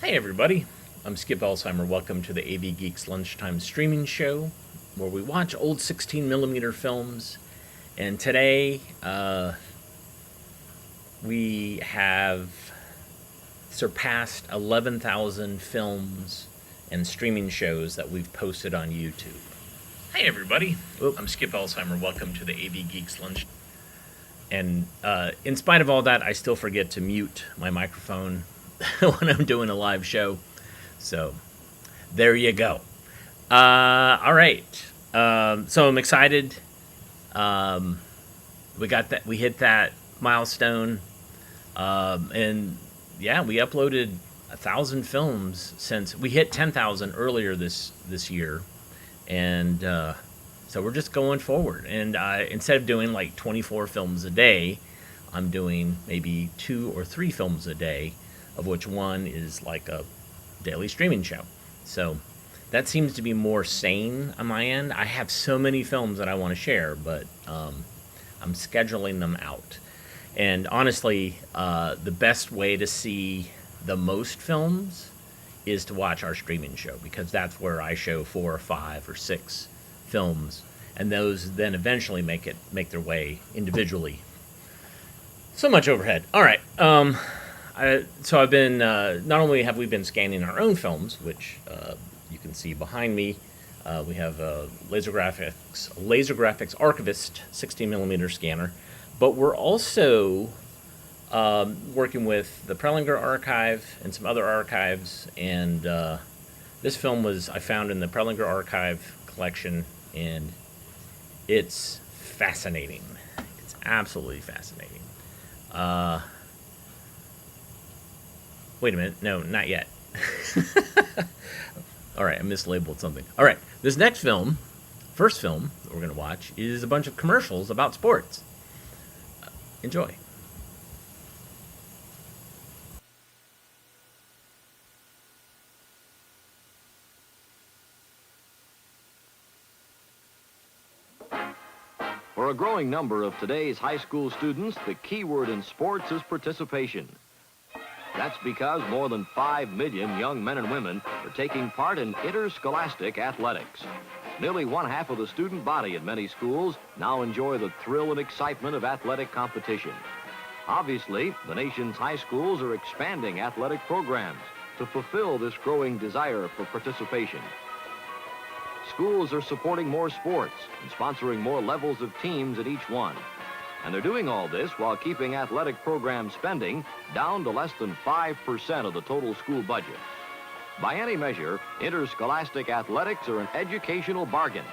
Hey everybody, I'm Skip Elsheimer. Welcome to the AV Geeks Lunchtime Streaming Show, where we watch old 16mm films. And today, we have surpassed 11,000 films and streaming shows that we've posted on YouTube. Hey everybody, I'm Skip Elsheimer. Welcome to the AV Geeks Lunch. And in spite of all that, I still forget to mute my microphone when I'm doing a live show. So there you go. All right. So I'm excited. We got that. We hit that milestone. And yeah, we uploaded 1,000 films since we hit 10,000 earlier this year. And so we're just going forward. And instead of doing like 24 films a day, I'm doing maybe 2 or 3 films a day, of which one is like a daily streaming show. So that seems to be more sane on my end. I have so many films that I want to share, but I'm scheduling them out. And honestly, the best way to see the most films is to watch our streaming show, because that's where I show 4 or 5 or 6 films, and those then eventually make their way individually. So much overhead. All right. So I've been not only have we been scanning our own films, which you can see behind me. We have a laser graphics archivist 16mm scanner, but we're also working with the Prelinger Archive and some other archives, and this film I found in the Prelinger Archive collection, and it's fascinating. It's absolutely fascinating. Wait a minute. No, not yet. All right, I mislabeled something. All right, this next film, first film that we're going to watch, is a bunch of commercials about sports. Enjoy. For a growing number of today's high school students, the key word in sports is participation. That's because more than 5 million young men and women are taking part in interscholastic athletics. Nearly 1/2 of the student body at many schools now enjoy the thrill and excitement of athletic competition. Obviously, the nation's high schools are expanding athletic programs to fulfill this growing desire for participation. Schools are supporting more sports and sponsoring more levels of teams at each one. And they're doing all this while keeping athletic program spending down to less than 5% of the total school budget. By any measure, interscholastic athletics are an educational bargain,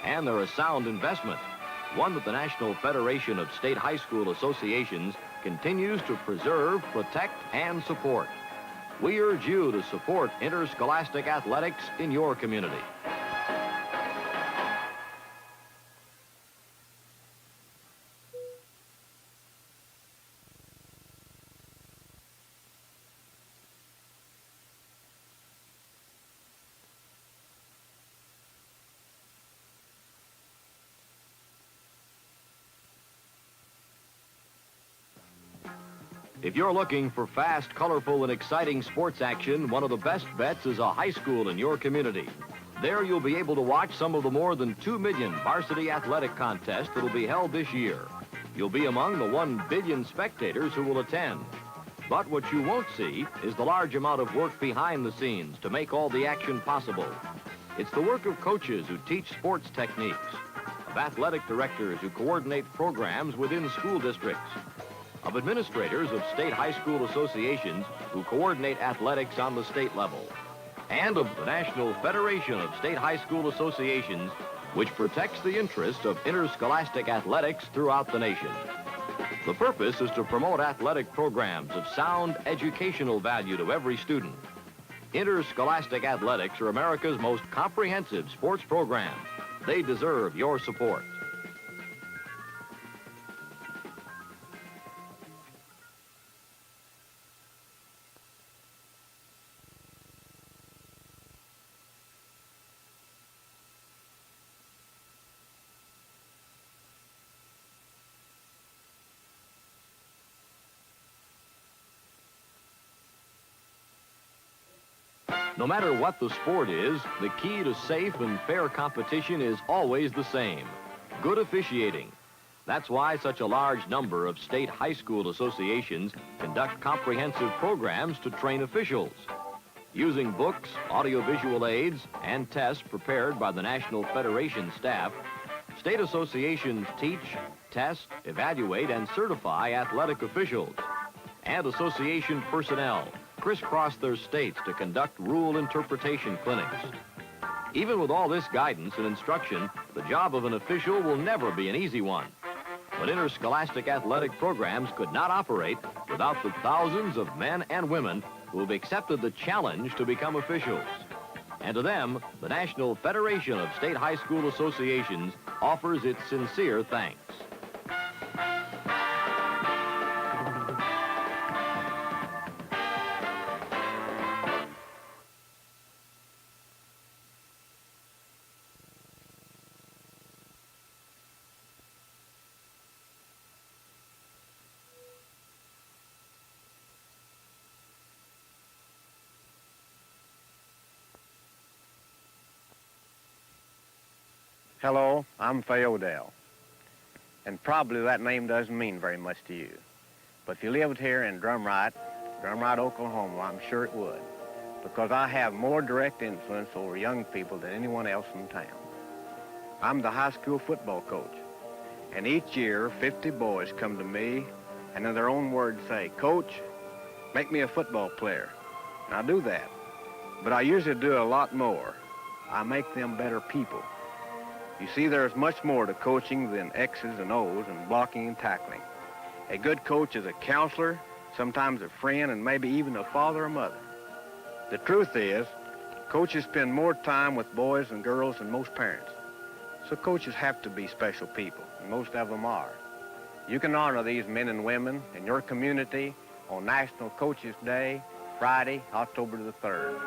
and they're a sound investment, one that the National Federation of State High School Associations continues to preserve, protect, and support. We urge you to support interscholastic athletics in your community. If you're looking for fast, colorful, and exciting sports action, one of the best bets is a high school in your community. There you'll be able to watch some of the more than 2 million varsity athletic contests that will be held this year. You'll be among the 1 billion spectators who will attend. But what you won't see is the large amount of work behind the scenes to make all the action possible. It's the work of coaches who teach sports techniques, of athletic directors who coordinate programs within school districts, of administrators of state high school associations who coordinate athletics on the state level, and of the National Federation of State High School Associations, which protects the interest of interscholastic athletics throughout the nation. The purpose is to promote athletic programs of sound educational value to every student. Interscholastic athletics are America's most comprehensive sports program. They deserve your support. No matter what the sport is, the key to safe and fair competition is always the same: good officiating. That's why such a large number of state high school associations conduct comprehensive programs to train officials. Using books, audiovisual aids, and tests prepared by the National Federation staff, state associations teach, test, evaluate, and certify athletic officials. And association personnel crisscross their states to conduct rule interpretation clinics. Even with all this guidance and instruction, the job of an official will never be an easy one. But interscholastic athletic programs could not operate without the thousands of men and women who have accepted the challenge to become officials. And to them, the National Federation of State High School Associations offers its sincere thanks. Hello, I'm Fay Odell. And probably that name doesn't mean very much to you. But if you lived here in Drumright, Oklahoma, I'm sure it would. Because I have more direct influence over young people than anyone else in town. I'm the high school football coach. And each year, 50 boys come to me and in their own words say, "Coach, make me a football player." And I do that. But I usually do a lot more. I make them better people. You see, there's much more to coaching than X's and O's and blocking and tackling. A good coach is a counselor, sometimes a friend, and maybe even a father or mother. The truth is, coaches spend more time with boys and girls than most parents. So coaches have to be special people, and most of them are. You can honor these men and women in your community on National Coaches Day, Friday, October the 3rd.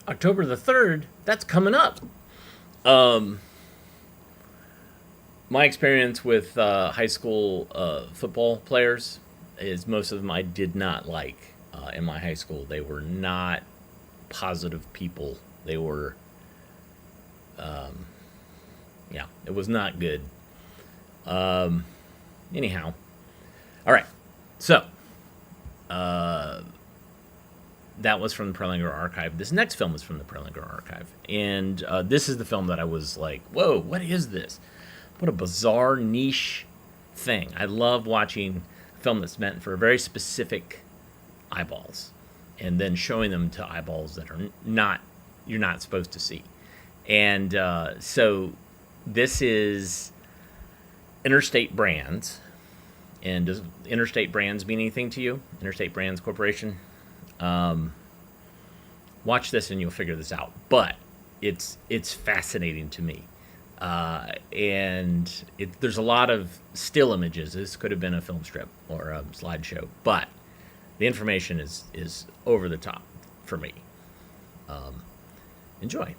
October the 3rd, that's coming up. My experience with high school football players is most of them I did not like in my high school. They were not positive people. They were, yeah, it was not good. Anyhow, all right, so that was from the Prelinger Archive. This next film is from the Prelinger Archive. And this is the film that I was like, whoa, what is this? What a bizarre niche thing. I love watching a film that's meant for very specific eyeballs and then showing them to eyeballs that are you're not supposed to see. And so this is Interstate Brands. And does Interstate Brands mean anything to you? Interstate Brands Corporation? Watch this and you'll figure this out. But it's fascinating to me. And there's a lot of still images. This could have been a film strip or a slideshow. But the information is over the top for me. Enjoy.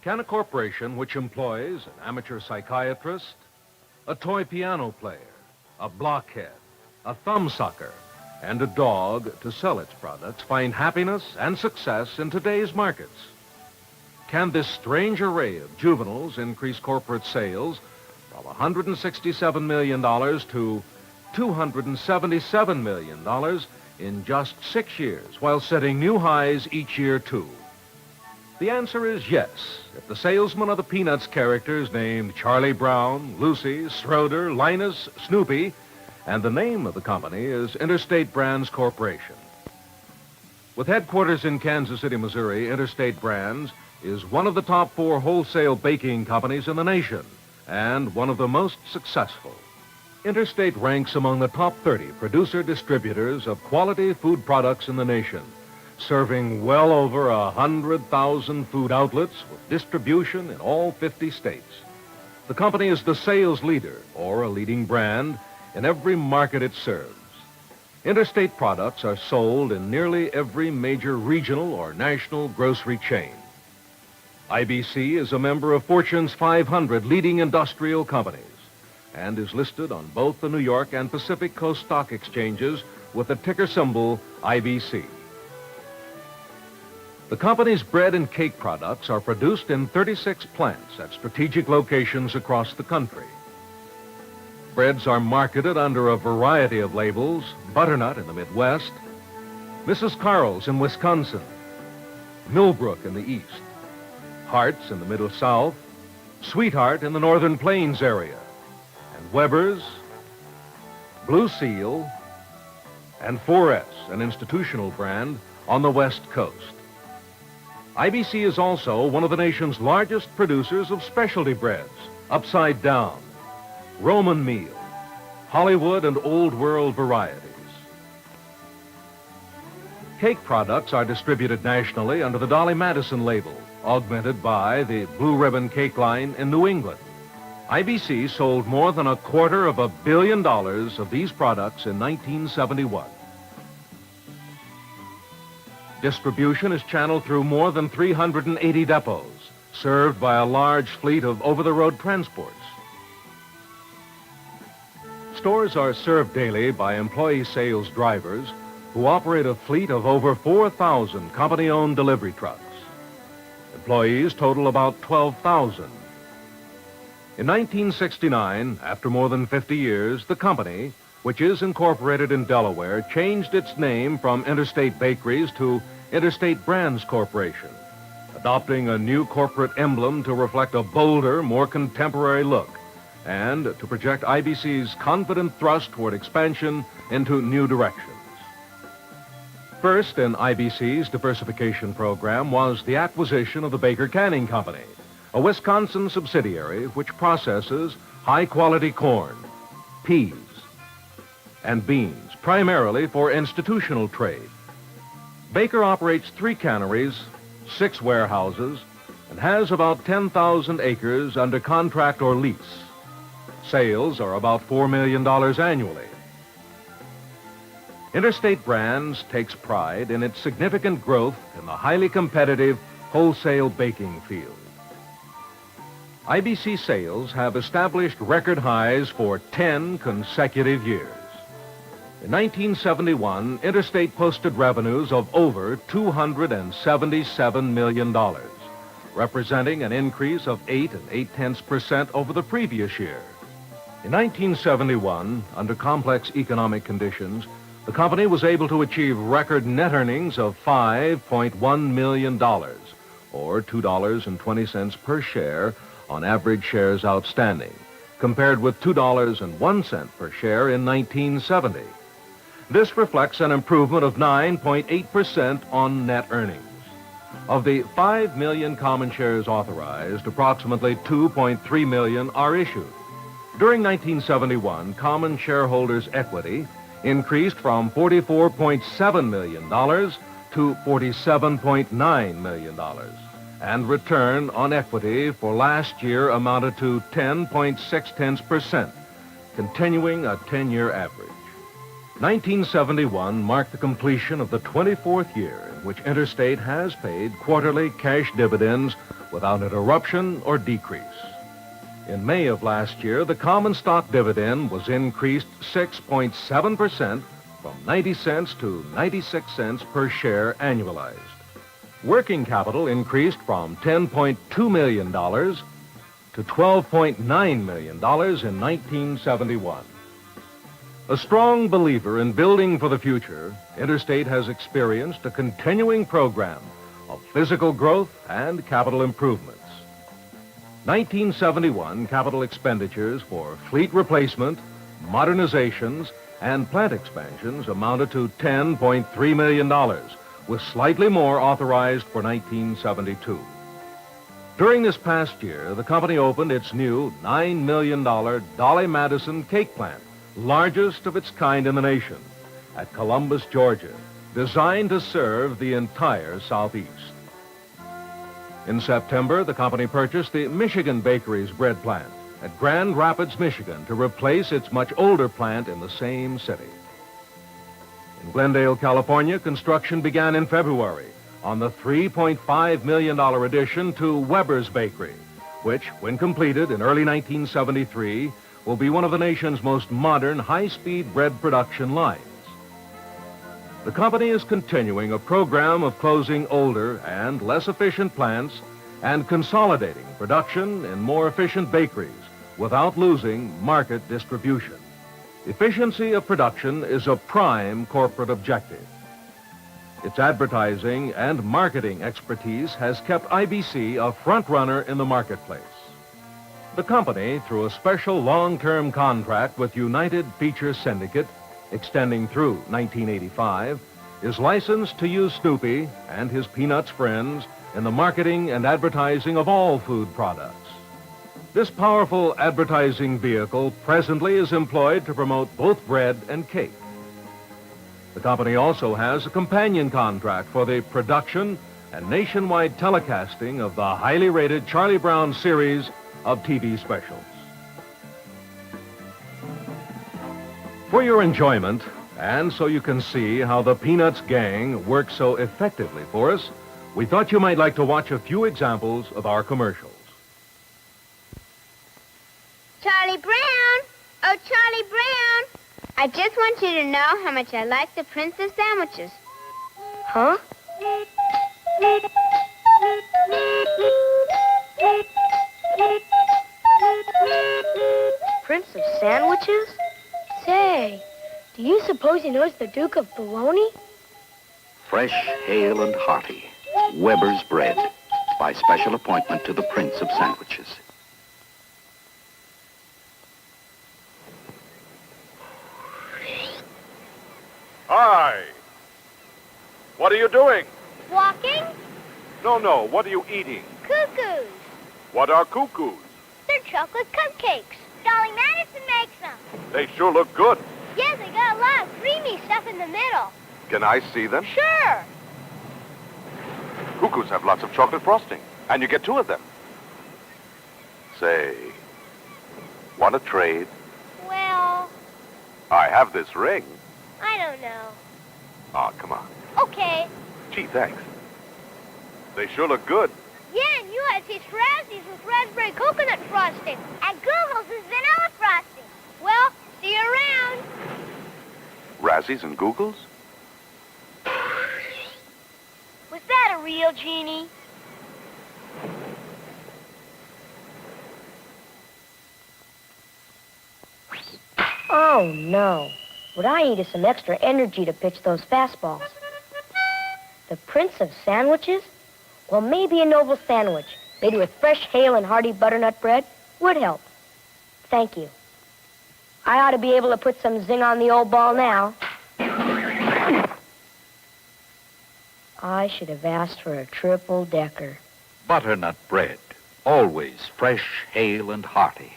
Can a corporation which employs an amateur psychiatrist, a toy piano player, a blockhead, a thumbsucker, and a dog to sell its products find happiness and success in today's markets? Can this strange array of juveniles increase corporate sales from $167 million to $277 million in just 6 years, while setting new highs each year, too? The answer is yes, if the salesman of the Peanuts characters named Charlie Brown, Lucy, Schroeder, Linus, Snoopy, and the name of the company is Interstate Brands Corporation. With headquarters in Kansas City, Missouri, Interstate Brands is one of the top 4 wholesale baking companies in the nation and one of the most successful. Interstate ranks among the top 30 producer-distributors of quality food products in the nation, serving well over 100,000 food outlets with distribution in all 50 states. The company is the sales leader, or a leading brand, in every market it serves. Interstate products are sold in nearly every major regional or national grocery chain. IBC is a member of Fortune's 500 leading industrial companies and is listed on both the New York and Pacific Coast stock exchanges with the ticker symbol IBC. The company's bread and cake products are produced in 36 plants at strategic locations across the country. Breads are marketed under a variety of labels: Butternut in the Midwest, Mrs. Carl's in Wisconsin, Millbrook in the East, Hart's in the Middle South, Sweetheart in the Northern Plains area, and Weber's, Blue Seal, and 4S, an institutional brand, on the West Coast. IBC is also one of the nation's largest producers of specialty breads: Upside Down, Roman meal, Hollywood, and Old World varieties. Cake products are distributed nationally under the Dolly Madison label, augmented by the Blue Ribbon cake line in New England. IBC sold more than $250 million of these products in 1971. Distribution is channeled through more than 380 depots, served by a large fleet of over-the-road transports. Stores are served daily by employee sales drivers who operate a fleet of over 4,000 company-owned delivery trucks. Employees total about 12,000. In 1969, after more than 50 years, the company, which is incorporated in Delaware, changed its name from Interstate Bakeries to Interstate Brands Corporation, adopting a new corporate emblem to reflect a bolder, more contemporary look and to project IBC's confident thrust toward expansion into new directions. First in IBC's diversification program was the acquisition of the Baker Canning Company, a Wisconsin subsidiary which processes high-quality corn, peas, and beans, primarily for institutional trade. Baker operates 3 canneries, 6 warehouses, and has about 10,000 acres under contract or lease. Sales are about $4 million annually. Interstate Brands takes pride in its significant growth in the highly competitive wholesale baking field. IBC sales have established record highs for 10 consecutive years. In 1971, Interstate posted revenues of over $277 million, representing an increase of 8.8% over the previous year. In 1971, under complex economic conditions, the company was able to achieve record net earnings of $5.1 million, or $2.20 per share on average shares outstanding, compared with $2.01 per share in 1970. This reflects an improvement of 9.8% on net earnings. Of the 5 million common shares authorized, approximately 2.3 million are issued. During 1971, common shareholders' equity increased from $44.7 million to $47.9 million, and return on equity for last year amounted to 10.6%, continuing a 10-year average. 1971 marked the completion of the 24th year in which Interstate has paid quarterly cash dividends without interruption or decrease. In May of last year, the common stock dividend was increased 6.7% from 90 cents to 96 cents per share annualized. Working capital increased from $10.2 million to $12.9 million in 1971. A strong believer in building for the future, Interstate has experienced a continuing program of physical growth and capital improvements. 1971 capital expenditures for fleet replacement, modernizations, and plant expansions amounted to $10.3 million, with slightly more authorized for 1972. During this past year, the company opened its new $9 million Dolly Madison cake plant, largest of its kind in the nation, at Columbus, Georgia, designed to serve the entire Southeast. In September, the company purchased the Michigan Bakery's bread plant at Grand Rapids, Michigan, to replace its much older plant in the same city. In Glendale, California, construction began in February on the $3.5 million addition to Weber's Bakery, which, when completed in early 1973, will be one of the nation's most modern high-speed bread production lines. The company is continuing a program of closing older and less efficient plants and consolidating production in more efficient bakeries without losing market distribution. Efficiency of production is a prime corporate objective. Its advertising and marketing expertise has kept IBC a front-runner in the marketplace. The company, through a special long-term contract with United Feature Syndicate, extending through 1985, is licensed to use Snoopy and his Peanuts friends in the marketing and advertising of all food products. This powerful advertising vehicle presently is employed to promote both bread and cake. The company also has a companion contract for the production and nationwide telecasting of the highly rated Charlie Brown series of TV specials. For your enjoyment, and so you can see how the Peanuts gang works so effectively for us, we thought you might like to watch a few examples of our commercials. Charlie Brown! Oh, Charlie Brown! I just want you to know how much I like the Prince of Sandwiches. Huh? Prince of Sandwiches? Say, do you suppose he knows the Duke of Bologna? Fresh, hale, and hearty. Weber's bread. By special appointment to the Prince of Sandwiches. Hi. What are you doing? Walking? No. What are you eating? Cuckoos. What are cuckoos? They're chocolate cupcakes. Dolly Madison makes them. They sure look good. Yeah, they got a lot of creamy stuff in the middle. Can I see them? Sure. Cuckoos have lots of chocolate frosting, and you get 2 of them. Say, want to trade? Well, I have this ring. I don't know. Ah, come on. Okay. Gee, thanks. They sure look good. Yeah, and you had these Razzies with raspberry coconut frosting. And Google's is vanilla frosting. Well, see you around. Razzies and Googles? Was that a real genie? Oh, no. What I need is some extra energy to pitch those fastballs. The Prince of Sandwiches? Well, maybe a noble sandwich made with fresh, hale, and hearty butternut bread would help. Thank you. I ought to be able to put some zing on the old ball now. I should have asked for a triple-decker. Butternut bread. Always fresh, hale, and hearty.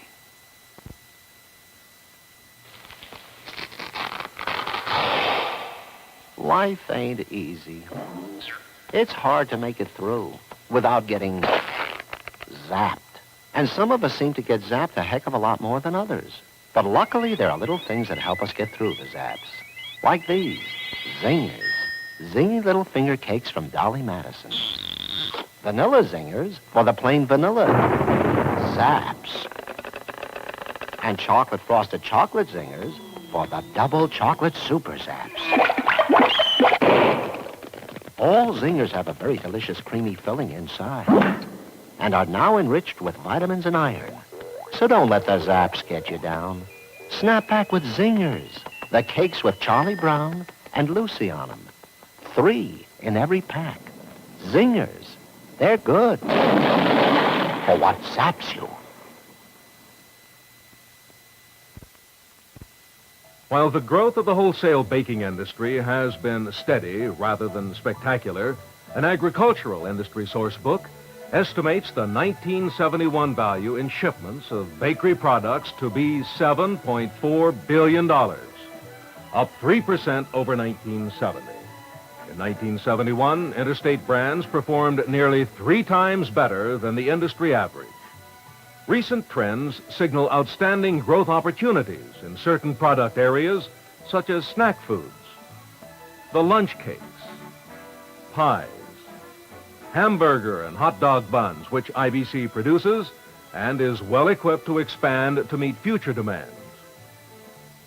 Life ain't easy. It's hard to make it through without getting zapped. And some of us seem to get zapped a heck of a lot more than others. But luckily, there are little things that help us get through the zaps. Like these, zingers. Zingy little finger cakes from Dolly Madison. Vanilla zingers for the plain vanilla zaps. And chocolate frosted chocolate zingers for the double chocolate super zaps. All zingers have a very delicious creamy filling inside and are now enriched with vitamins and iron. So don't let the zaps get you down. Snap back with zingers, the cakes with Charlie Brown and Lucy on them. 3 in every pack. Zingers, they're good for what zaps you. While the growth of the wholesale baking industry has been steady rather than spectacular, an agricultural industry source book estimates the 1971 value in shipments of bakery products to be $7.4 billion, up 3% over 1970. In 1971, Interstate Brands performed nearly 3 times better than the industry average. Recent trends signal outstanding growth opportunities in certain product areas, such as snack foods, the lunch cakes, pies, hamburger and hot dog buns, which IBC produces and is well equipped to expand to meet future demands.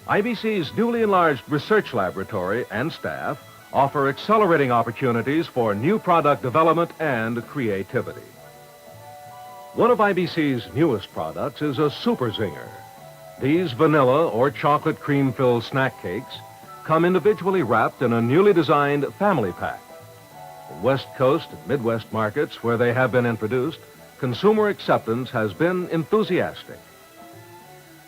IBC's newly enlarged research laboratory and staff offer accelerating opportunities for new product development and creativity. One of IBC's newest products is a Super Zinger. These vanilla or chocolate cream-filled snack cakes come individually wrapped in a newly designed family pack. In West Coast and Midwest markets where they have been introduced, consumer acceptance has been enthusiastic.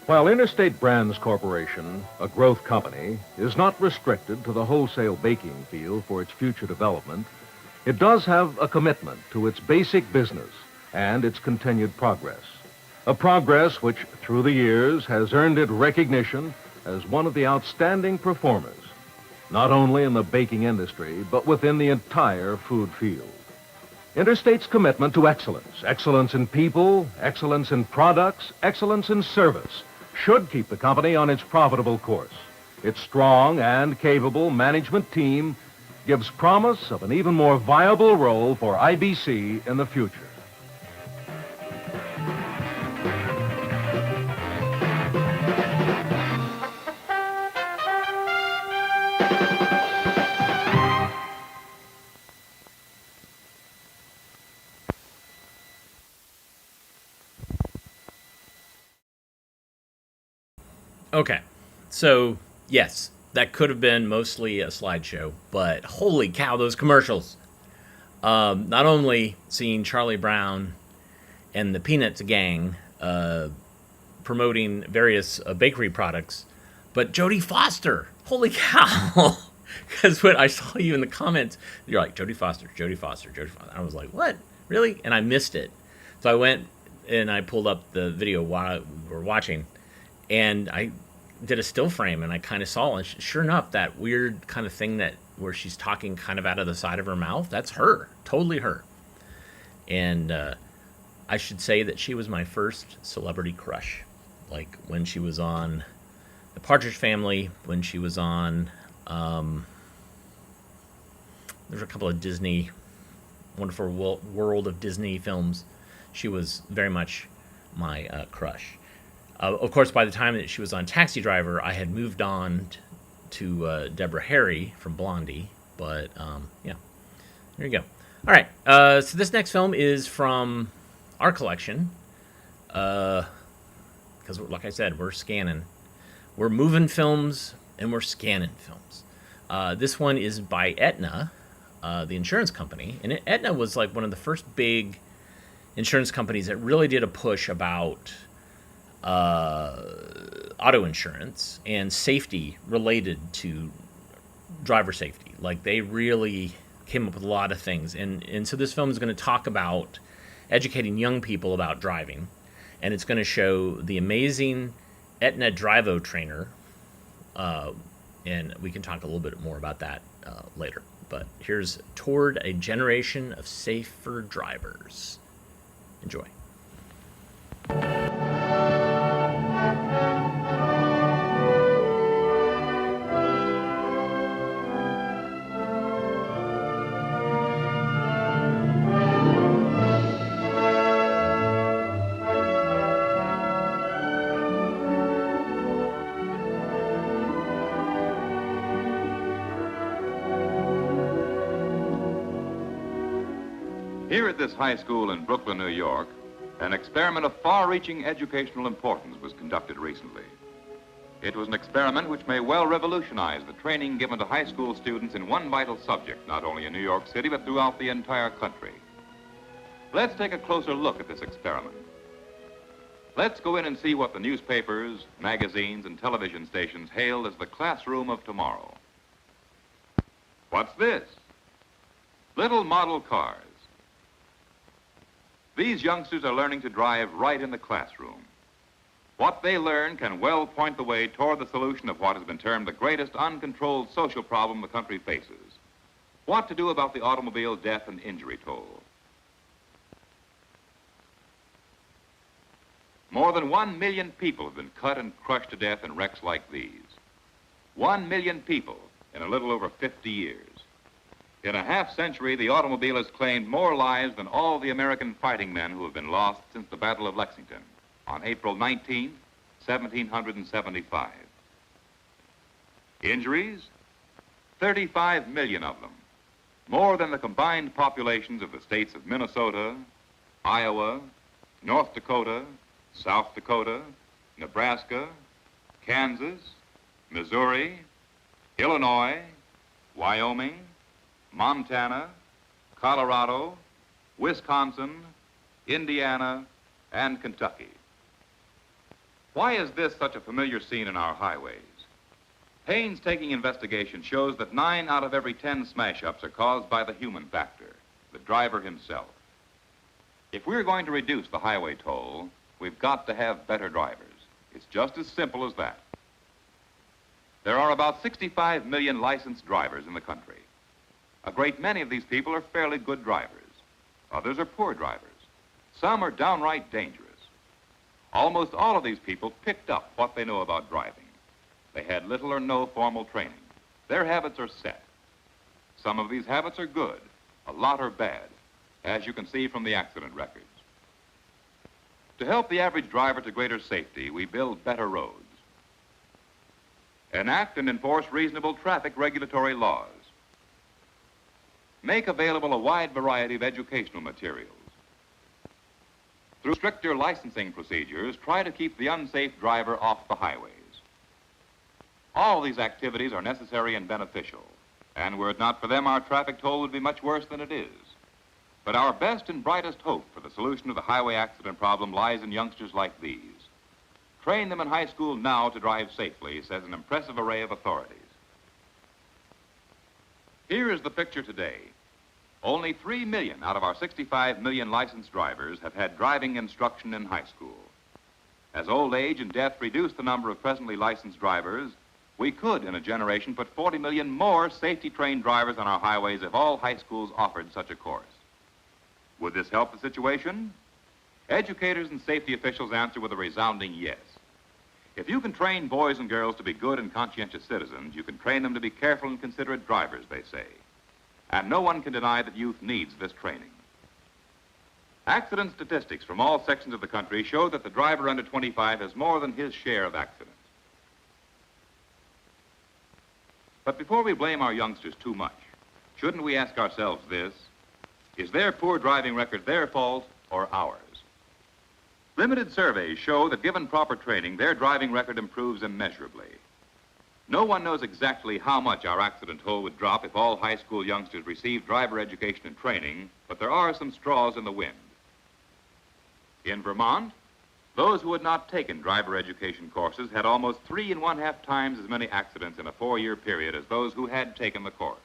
While Interstate Brands Corporation, a growth company, is not restricted to the wholesale baking field for its future development, it does have a commitment to its basic business and its continued progress. A progress which, through the years, has earned it recognition as one of the outstanding performers, not only in the baking industry, but within the entire food field. Interstate's commitment to excellence, excellence in people, excellence in products, excellence in service, should keep the company on its profitable course. Its strong and capable management team gives promise of an even more viable role for IBC in the future. Okay, so yes, that could have been mostly a slideshow, but holy cow, those commercials. Not only seeing Charlie Brown and the Peanuts gang promoting various bakery products, but Jodie Foster, holy cow. Because when I saw you in the comments, you're like, Jodie Foster, Jodie Foster, Jodie Foster. I was like, what? Really? And I missed it. So I went and I pulled up the video while we were watching, and I did a still frame, and I kind of saw, and sure enough, that weird kind of thing that where she's talking kind of out of the side of her mouth, that's her, totally her. And I should say that she was my first celebrity crush, like when she was on The Partridge Family, when she was on, there's a couple of Disney, Wonderful World of Disney films. She was very much my crush. Of course, by the time that she was on Taxi Driver, I had moved on to Deborah Harry from Blondie. But, yeah, there you go. All right, so this next film is from our collection. Because, like I said, we're scanning. We're moving films, and we're scanning films. This one is by Aetna, the insurance company. And Aetna was like one of the first big insurance companies that really did a push about auto insurance and safety related to driver safety. Like, they really came up with a lot of things. And so this film is going to talk about educating young people about driving. And it's going to show the amazing Aetna Drivo trainer. And we can talk a little bit more about that later. But here's Toward a Generation of Safer Drivers. Enjoy. Here at this high school in Brooklyn, New York, an experiment of far-reaching educational importance was conducted recently. It was an experiment which may well revolutionize the training given to high school students in one vital subject, not only in New York City, but throughout the entire country. Let's take a closer look at this experiment. Let's go in and see what the newspapers, magazines, and television stations hailed as the classroom of tomorrow. What's this? Little model cars. These youngsters are learning to drive right in the classroom. What they learn can well point the way toward the solution of what has been termed the greatest uncontrolled social problem the country faces. What to do about the automobile death and injury toll. More than 1 million people have been cut and crushed to death in wrecks like these. 1 million people in a little over 50 years. In a half-century, the automobile has claimed more lives than all the American fighting men who have been lost since the Battle of Lexington on April 19, 1775. Injuries? 35 million of them. More than the combined populations of the states of Minnesota, Iowa, North Dakota, South Dakota, Nebraska, Kansas, Missouri, Illinois, Wyoming, Montana, Colorado, Wisconsin, Indiana, and Kentucky. Why is this such a familiar scene in our highways? Painstaking investigation shows that 9 out of every 10 smash-ups are caused by the human factor, the driver himself. If we're going to reduce the highway toll, we've got to have better drivers. It's just as simple as that. There are about 65 million licensed drivers in the country. A great many of these people are fairly good drivers. Others are poor drivers. Some are downright dangerous. Almost all of these people picked up what they know about driving. They had little or no formal training. Their habits are set. Some of these habits are good, a lot are bad, as you can see from the accident records. To help the average driver to greater safety, we build better roads. Enact and enforce reasonable traffic regulatory laws. Make available a wide variety of educational materials. Through stricter licensing procedures, try to keep the unsafe driver off the highways. All these activities are necessary and beneficial, and were it not for them, our traffic toll would be much worse than it is. But our best and brightest hope for the solution of the highway accident problem lies in youngsters like these. Train them in high school now to drive safely, says an impressive array of authorities. Here is the picture today. Only 3 million out of our 65 million licensed drivers have had driving instruction in high school. As old age and death reduce the number of presently licensed drivers, we could, in a generation, put 40 million more safety-trained drivers on our highways if all high schools offered such a course. Would this help the situation? Educators and safety officials answer with a resounding yes. If you can train boys and girls to be good and conscientious citizens, you can train them to be careful and considerate drivers, they say. And no one can deny that youth needs this training. Accident statistics from all sections of the country show that the driver under 25 has more than his share of accidents. But before we blame our youngsters too much, shouldn't we ask ourselves this? Is their poor driving record their fault or ours? Limited surveys show that given proper training, their driving record improves immeasurably. No one knows exactly how much our accident toll would drop if all high school youngsters received driver education and training, but there are some straws in the wind. In Vermont, those who had not taken driver education courses had almost 3.5 times as many accidents in a 4-year period as those who had taken the course.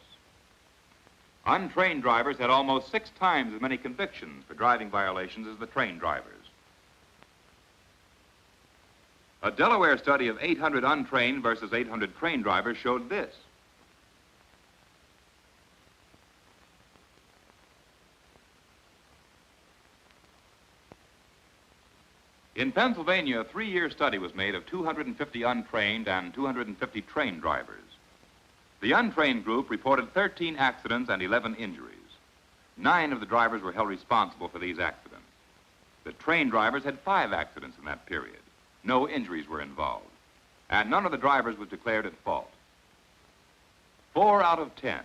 Untrained drivers had almost 6 times as many convictions for driving violations as the trained drivers. A Delaware study of 800 untrained versus 800 trained drivers showed this. In Pennsylvania, a 3-year study was made of 250 untrained and 250 trained drivers. The untrained group reported 13 accidents and 11 injuries. 9 of the drivers were held responsible for these accidents. The trained drivers had 5 accidents in that period. No injuries were involved, and none of the drivers was declared at fault. 4 out of 10.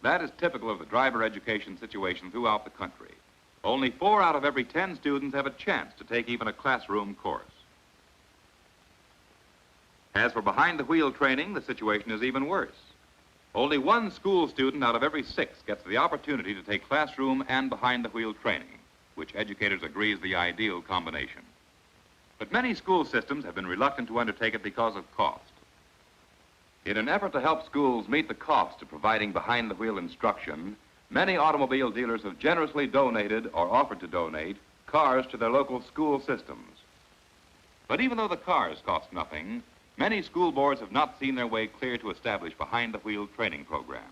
That is typical of the driver education situation throughout the country. Only 4 out of every 10 students have a chance to take even a classroom course. As for behind-the-wheel training, the situation is even worse. Only 1 school student out of every 6 gets the opportunity to take classroom and behind-the-wheel training, which educators agree is the ideal combination. But many school systems have been reluctant to undertake it because of cost. In an effort to help schools meet the cost of providing behind-the-wheel instruction, many automobile dealers have generously donated or offered to donate cars to their local school systems. But even though the cars cost nothing, many school boards have not seen their way clear to establish behind-the-wheel training programs.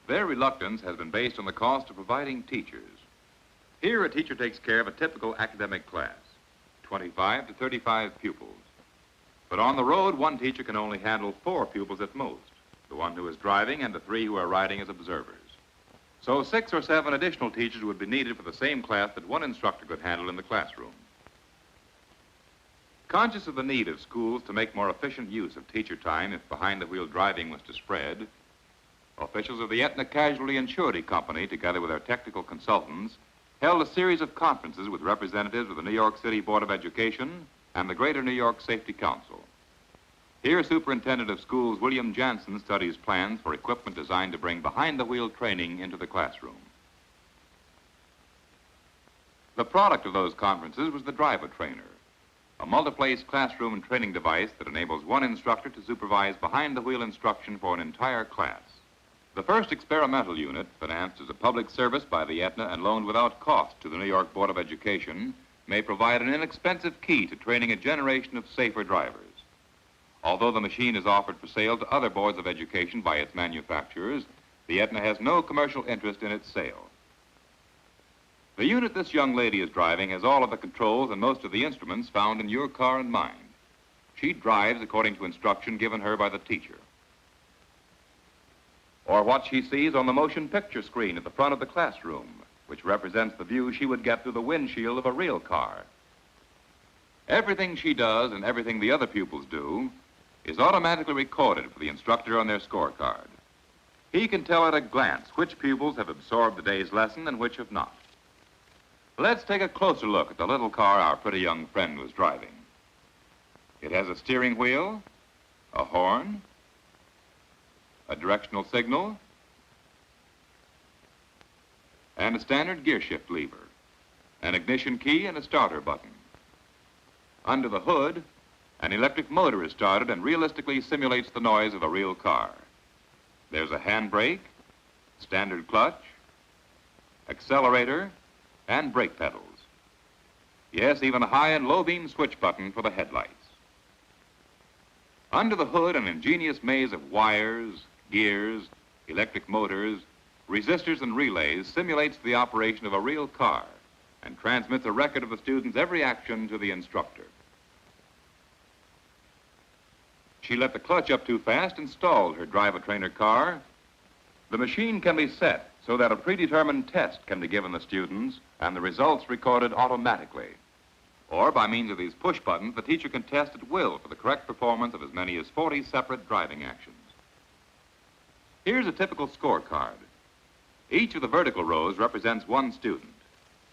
Their reluctance has been based on the cost of providing teachers. Here, a teacher takes care of a typical academic class, 25 to 35 pupils. But on the road, one teacher can only handle 4 pupils at most, the one who is driving and the 3 who are riding as observers. So 6 or 7 additional teachers would be needed for the same class that one instructor could handle in the classroom. Conscious of the need of schools to make more efficient use of teacher time if behind-the-wheel driving was to spread, officials of the Aetna Casualty and Surety Company, together with their technical consultants, held a series of conferences with representatives of the New York City Board of Education and the Greater New York Safety Council. Here, Superintendent of Schools William Jansen studies plans for equipment designed to bring behind-the-wheel training into the classroom. The product of those conferences was the Driver Trainer, a multi-place classroom and training device that enables one instructor to supervise behind-the-wheel instruction for an entire class. The first experimental unit, financed as a public service by the Aetna and loaned without cost to the New York Board of Education, may provide an inexpensive key to training a generation of safer drivers. Although the machine is offered for sale to other boards of education by its manufacturers, the Aetna has no commercial interest in its sale. The unit this young lady is driving has all of the controls and most of the instruments found in your car and mine. She drives according to instruction given her by the teacher, or what she sees on the motion picture screen at the front of the classroom, which represents the view she would get through the windshield of a real car. Everything she does and everything the other pupils do is automatically recorded for the instructor on their scorecard. He can tell at a glance which pupils have absorbed the day's lesson and which have not. Let's take a closer look at the little car our pretty young friend was driving. It has a steering wheel, a horn, a directional signal, and a standard gear shift lever, an ignition key, and a starter button. Under the hood, an electric motor is started and realistically simulates the noise of a real car. There's a handbrake, standard clutch, accelerator, and brake pedals. Yes, even a high and low beam switch button for the headlights. Under the hood, an ingenious maze of wires, gears, electric motors, resistors, and relays simulates the operation of a real car and transmits a record of the student's every action to the instructor. She let the clutch up too fast and stalled her driver-trainer car. The machine can be set so that a predetermined test can be given the students and the results recorded automatically. Or by means of these push buttons, the teacher can test at will for the correct performance of as many as 40 separate driving actions. Here's a typical scorecard. Each of the vertical rows represents one student.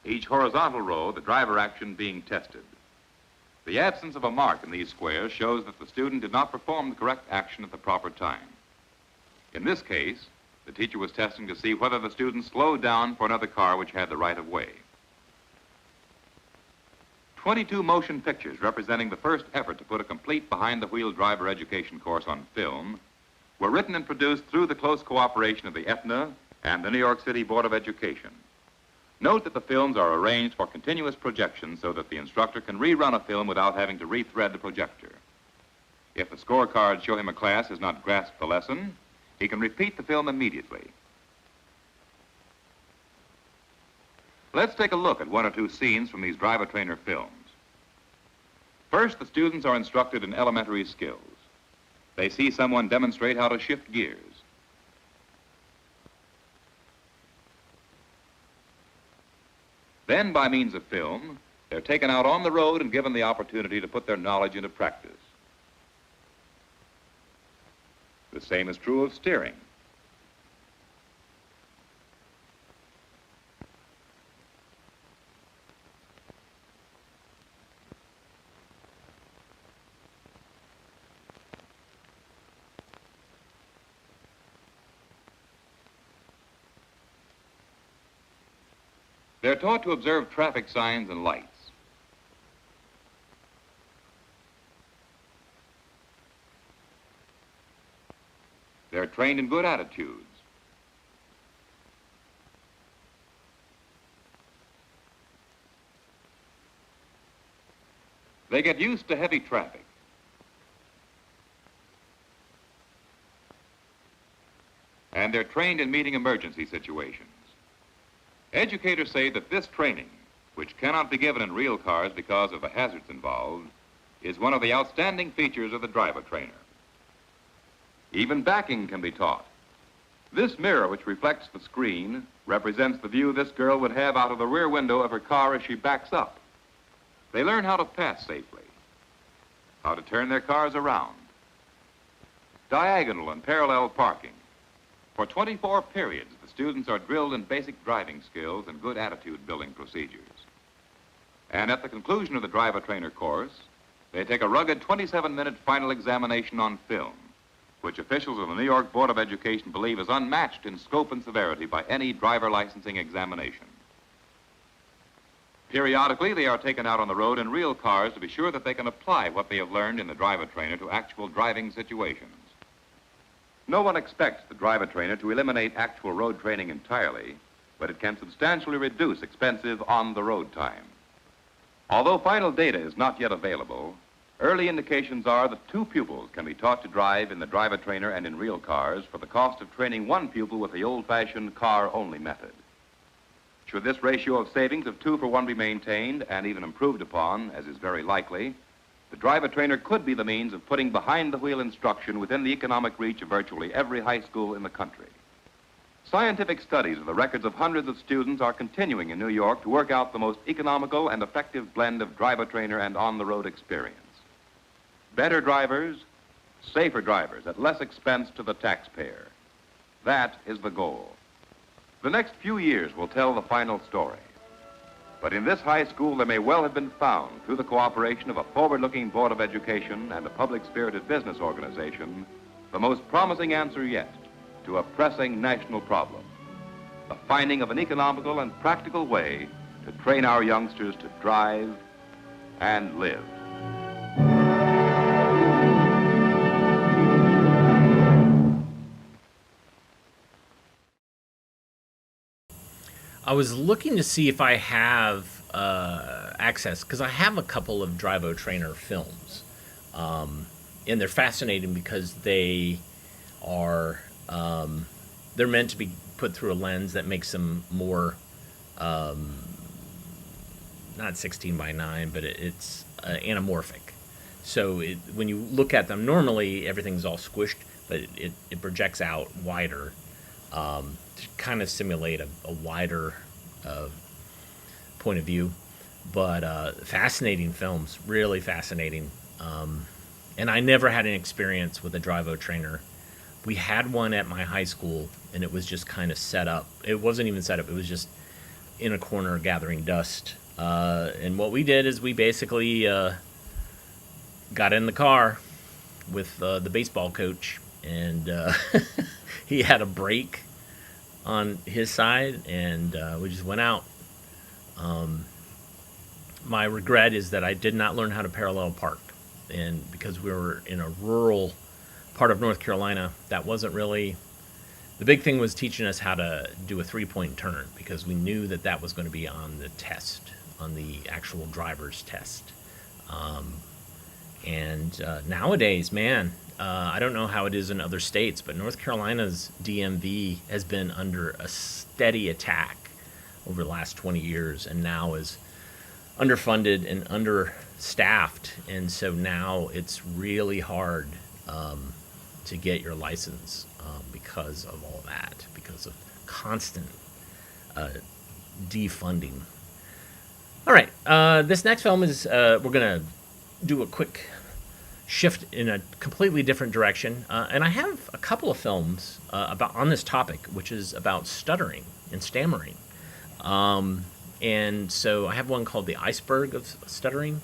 Each horizontal row, the driver action being tested. The absence of a mark in these squares shows that the student did not perform the correct action at the proper time. In this case, the teacher was testing to see whether the student slowed down for another car which had the right of way. 22 motion pictures representing the first effort to put a complete behind-the-wheel driver education course on film were written and produced through the close cooperation of the Aetna and the New York City Board of Education. Note that the films are arranged for continuous projection so that the instructor can rerun a film without having to rethread the projector. If the scorecards show him a class has not grasped the lesson, he can repeat the film immediately. Let's take a look at 1 or 2 scenes from these driver-trainer films. First, the students are instructed in elementary skills. They see someone demonstrate how to shift gears. Then, by means of film, they're taken out on the road and given the opportunity to put their knowledge into practice. The same is true of steering. They're taught to observe traffic signs and lights. trained in good attitudes. They get used to heavy traffic. And they're trained in meeting emergency situations. Educators say that this training, which cannot be given in real cars because of the hazards involved, is one of the outstanding features of the driver trainer. Even backing can be taught. This mirror, which reflects the screen, represents the view this girl would have out of the rear window of her car as she backs up. They learn how to pass safely, how to turn their cars around, diagonal and parallel parking. For 24 periods, the students are drilled in basic driving skills and good attitude building procedures. And at the conclusion of the driver trainer course, they take a rugged 27-minute final examination on film, which officials of the New York Board of Education believe is unmatched in scope and severity by any driver licensing examination. Periodically, they are taken out on the road in real cars to be sure that they can apply what they have learned in the driver trainer to actual driving situations. No one expects the driver trainer to eliminate actual road training entirely, but it can substantially reduce expensive on-the-road time. Although final data is not yet available, early indications are that 2 pupils can be taught to drive in the driver trainer and in real cars for the cost of training 1 pupil with the old-fashioned car-only method. Should this ratio of savings of 2 for 1 be maintained and even improved upon, as is very likely, the driver trainer could be the means of putting behind-the-wheel instruction within the economic reach of virtually every high school in the country. Scientific studies of the records of hundreds of students are continuing in New York to work out the most economical and effective blend of driver trainer and on-the-road experience. Better drivers, safer drivers at less expense to the taxpayer. That is the goal. The next few years will tell the final story. But in this high school, there may well have been found, through the cooperation of a forward-looking Board of Education and a public-spirited business organization, the most promising answer yet to a pressing national problem: the finding of an economical and practical way to train our youngsters to drive and live. I was looking to see if I have access, because I have a couple of Drivo Trainer films, and they're fascinating because they are they're meant to be put through a lens that makes them more not 16 by 9, but it's anamorphic. So when you look at them, normally everything's all squished, but it projects out wider. To kind of simulate a wider point of view. But fascinating films, really fascinating. And I never had an experience with a Drivo Trainer. We had one at my high school, and it was just kind of set up. It wasn't even set up. It was just in a corner gathering dust. And what we did is we basically got in the car with the baseball coach, and he had a brake on his side, and we just went out. My regret is that I did not learn how to parallel park, and because we were in a rural part of North Carolina, that wasn't really the big thing. Was teaching us how to do a 3-point turn, because we knew that was going to be on the test, on the actual driver's test. And nowadays, man, I don't know how it is in other states, but North Carolina's DMV has been under a steady attack over the last 20 years, and now is underfunded and understaffed. And so now it's really hard to get your license because of all that, because of constant defunding. All right, this next film is, we're going to do a quick shift in a completely different direction, and I have a couple of films on this topic, which is about stuttering and stammering. And so I have one called The Iceberg of Stuttering,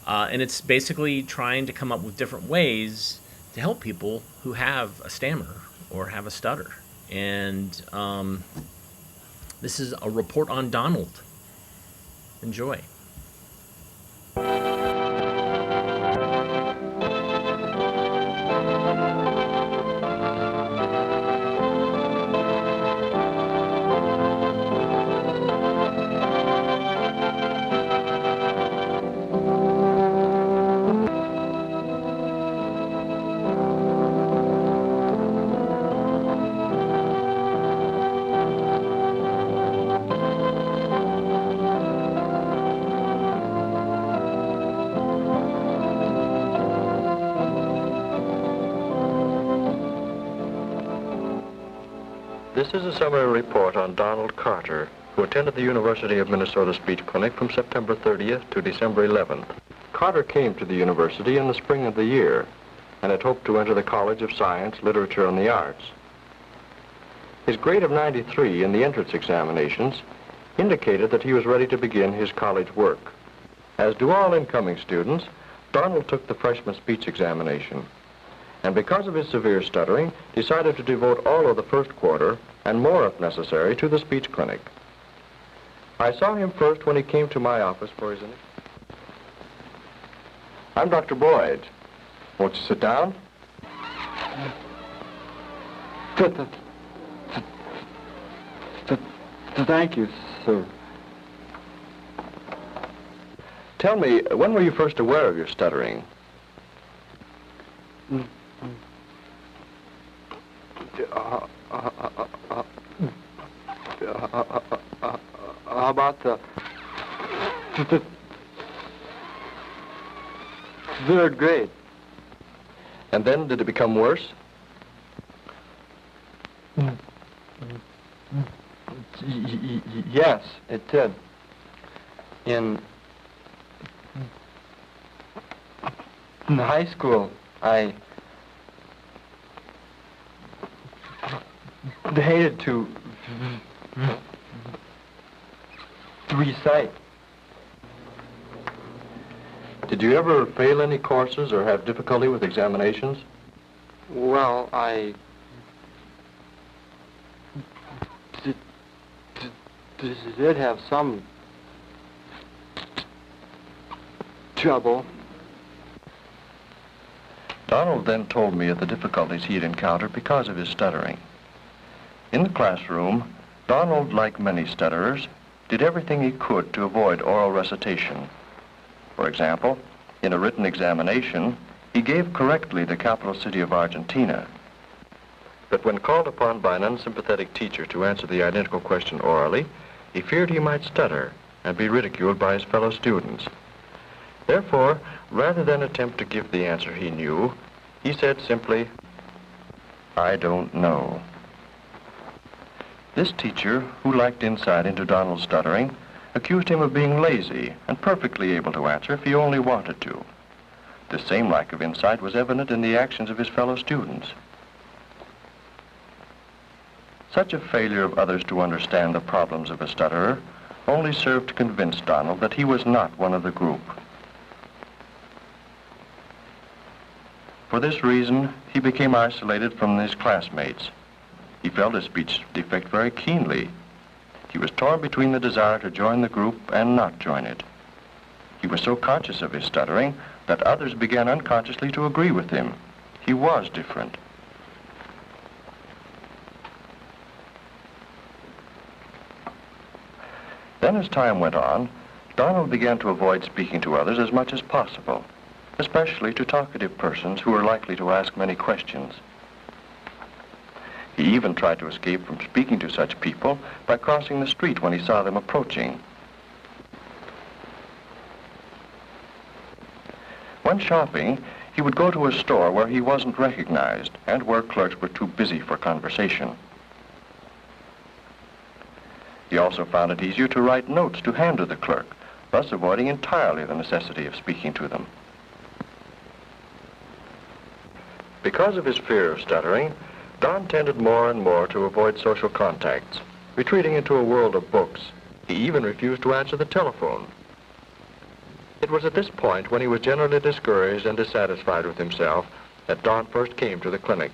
and it's basically trying to come up with different ways to help people who have a stammer or have a stutter. And this is a report on Donald. Enjoy. This is a summary report on Donald Carter, who attended the University of Minnesota Speech Clinic from September 30th to December 11th. Carter came to the university in the spring of the year and had hoped to enter the College of Science, Literature, and the Arts. His grade of 93 in the entrance examinations indicated that he was ready to begin his college work. As do all incoming students, Donald took the freshman speech examination, and because of his severe stuttering, decided to devote all of the first quarter, and more if necessary, to the speech clinic. I saw him first when he came to my office for his initial. I'm Dr. Boyd. Won't you sit down? Thank you, sir. Tell me, when were you first aware of your stuttering? About the third grade. And then did it become worse? Yes, it did. In high school, I hated to recite. Did you ever fail any courses or have difficulty with examinations? Well, I did have some trouble. Donald then told me of the difficulties he had encountered because of his stuttering. In the classroom, Donald, like many stutterers, did everything he could to avoid oral recitation. For example, in a written examination, he gave correctly the capital city of Argentina. But when called upon by an unsympathetic teacher to answer the identical question orally, he feared he might stutter and be ridiculed by his fellow students. Therefore, rather than attempt to give the answer he knew, he said simply, "I don't know." This teacher, who lacked insight into Donald's stuttering, accused him of being lazy and perfectly able to answer if he only wanted to. The same lack of insight was evident in the actions of his fellow students. Such a failure of others to understand the problems of a stutterer only served to convince Donald that he was not one of the group. For this reason, he became isolated from his classmates. He felt his speech defect very keenly. He was torn between the desire to join the group and not join it. He was so conscious of his stuttering that others began unconsciously to agree with him. He was different. Then as time went on, Donald began to avoid speaking to others as much as possible, especially to talkative persons who were likely to ask many questions. He even tried to escape from speaking to such people by crossing the street when he saw them approaching. When shopping, he would go to a store where he wasn't recognized and where clerks were too busy for conversation. He also found it easier to write notes to hand to the clerk, thus avoiding entirely the necessity of speaking to them. Because of his fear of stuttering, Don tended more and more to avoid social contacts, retreating into a world of books. He even refused to answer the telephone. It was at this point, when he was generally discouraged and dissatisfied with himself, that Don first came to the clinic.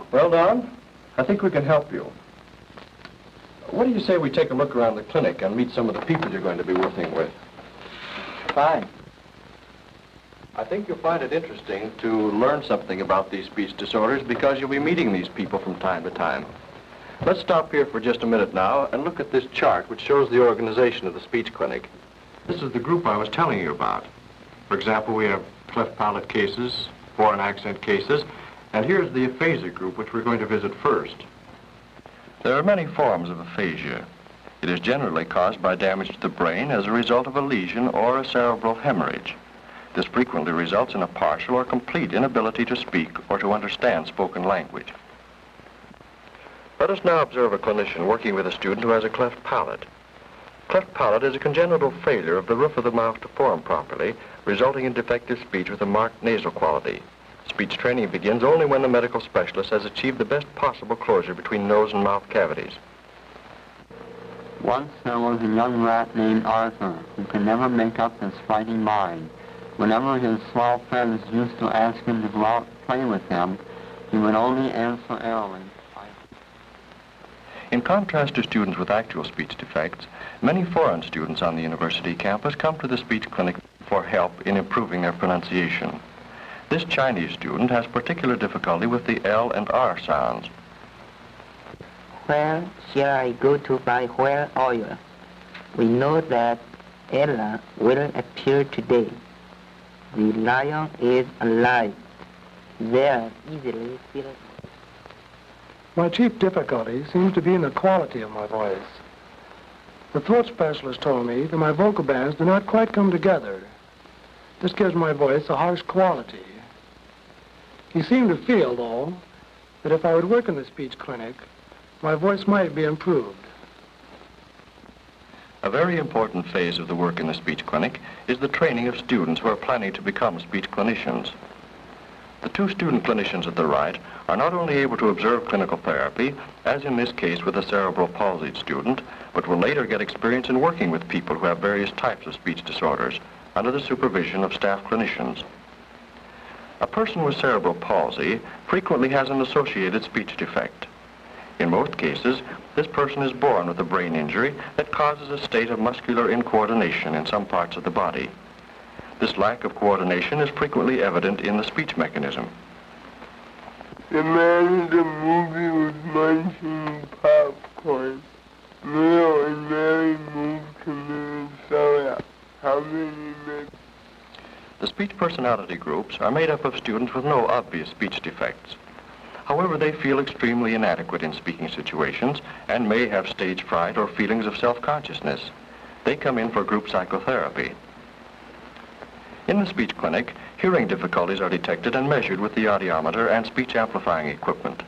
Well, Don, I think we can help you. What do you say we take a look around the clinic and meet some of the people you're going to be working with? Fine. I think you'll find it interesting to learn something about these speech disorders because you'll be meeting these people from time to time. Let's stop here for just a minute now and look at this chart which shows the organization of the speech clinic. This is the group I was telling you about. For example, we have cleft palate cases, foreign accent cases, and here's the aphasia group which we're going to visit first. There are many forms of aphasia. It is generally caused by damage to the brain as a result of a lesion or a cerebral hemorrhage. This frequently results in a partial or complete inability to speak or to understand spoken language. Let us now observe a clinician working with a student who has a cleft palate. Cleft palate is a congenital failure of the roof of the mouth to form properly, resulting in defective speech with a marked nasal quality. Speech training begins only when the medical specialist has achieved the best possible closure between nose and mouth cavities. Once there was a young rat named Arthur who could never make up his fighting mind. Whenever his small friends used to ask him to go out and play with them, he would only answer airily. In contrast to students with actual speech defects, many foreign students on the university campus come to the speech clinic for help in improving their pronunciation. This Chinese student has particular difficulty with the L and R sounds. Where shall I go to buy whale oil? We know that Ella will appear today. The lion is alive. They are easily filled. My chief difficulty seems to be in the quality of my voice. The throat specialist told me that my vocal bands do not quite come together. This gives my voice a harsh quality. He seemed to feel, though, that if I would work in the speech clinic, my voice might be improved. A very important phase of the work in the speech clinic is the training of students who are planning to become speech clinicians. The two student clinicians at the right are not only able to observe clinical therapy, as in this case with a cerebral palsied student, but will later get experience in working with people who have various types of speech disorders under the supervision of staff clinicians. A person with cerebral palsy frequently has an associated speech defect. In most cases, this person is born with a brain injury that causes a state of muscular incoordination in some parts of the body. This lack of coordination is frequently evident in the speech mechanism. The man in the movie was munching popcorn. Leo and Mary moved to Minnesota. How many men? The speech personality groups are made up of students with no obvious speech defects. However, they feel extremely inadequate in speaking situations and may have stage fright or feelings of self-consciousness. They come in for group psychotherapy. In the speech clinic, hearing difficulties are detected and measured with the audiometer and speech amplifying equipment.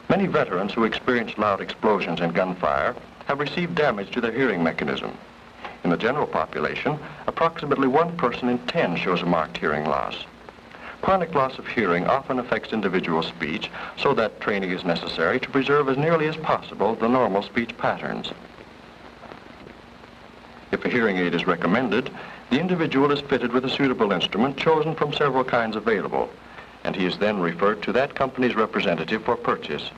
Many veterans who experienced loud explosions and gunfire have received damage to their hearing mechanism. In the general population, approximately 1 person in 10 shows a marked hearing loss. Chronic loss of hearing often affects individual speech, so that training is necessary to preserve as nearly as possible the normal speech patterns. If a hearing aid is recommended, the individual is fitted with a suitable instrument chosen from several kinds available, and he is then referred to that company's representative for purchase.